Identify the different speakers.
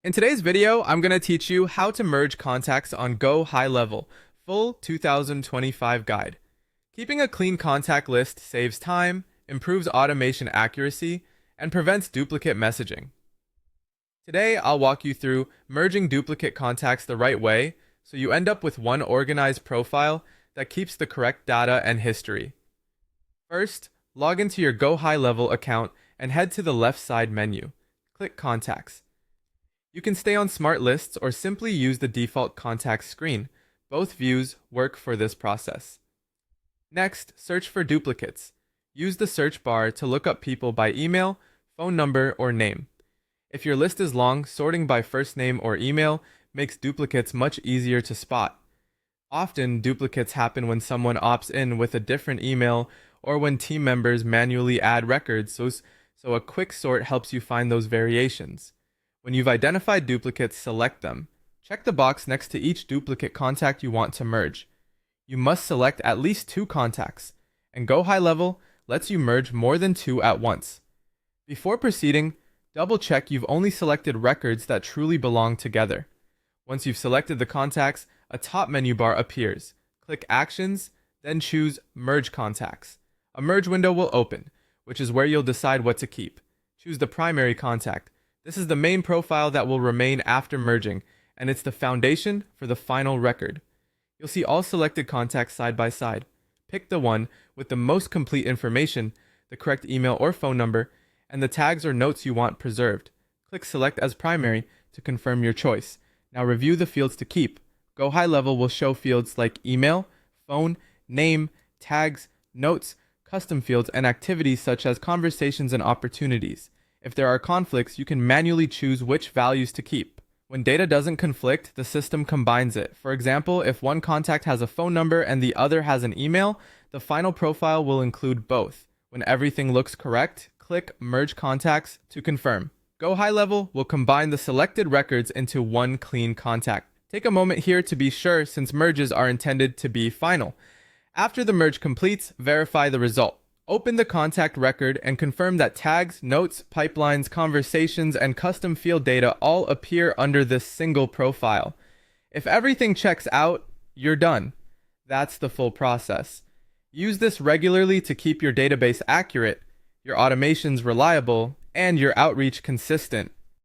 Speaker 1: In today's video, I'm going to teach you how to merge contacts on Go High Level, full 2025 guide. Keeping a clean contact list saves time, improves automation accuracy, and prevents duplicate messaging. Today, I'll walk you through merging duplicate contacts the right way so you end up with one organized profile that keeps the correct data and history. First, log into your Go High Level account and head to the left side menu. Click Contacts. You can stay on Smart Lists or simply use the default contacts screen. Both views work for this process. Next, search for duplicates. Use the search bar to look up people by email, phone number, or name. If your list is long, sorting by first name or email makes duplicates much easier to spot. Often, duplicates happen when someone opts in with a different email or when team members manually add records, so a quick sort helps you find those variations. When you've identified duplicates, select them. Check the box next to each duplicate contact you want to merge. You must select at least 2 contacts, and Go High Level lets you merge more than 2 at once. Before proceeding, double-check you've only selected records that truly belong together. Once you've selected the contacts, a top menu bar appears. Click Actions, then choose Merge Contacts. A merge window will open, which is where you'll decide what to keep. Choose the primary contact. This is the main profile that will remain after merging, and it's the foundation for the final record. You'll see all selected contacts side by side. Pick the one with the most complete information, the correct email or phone number, and the tags or notes you want preserved. Click Select as Primary to confirm your choice. Now review the fields to keep. Go High Level will show fields like email, phone, name, tags, notes, custom fields, and activities such as conversations and opportunities. If there are conflicts, you can manually choose which values to keep. When data doesn't conflict, the system combines it. For example, if one contact has a phone number and the other has an email, the final profile will include both. When everything looks correct, click Merge Contacts to confirm. Go High Level will combine the selected records into one clean contact. Take a moment here to be sure, since merges are intended to be final. After the merge completes, verify the result. Open the contact record and confirm that tags, notes, pipelines, conversations, and custom field data all appear under this single profile. If everything checks out, you're done. That's the full process. Use this regularly to keep your database accurate, your automations reliable, and your outreach consistent.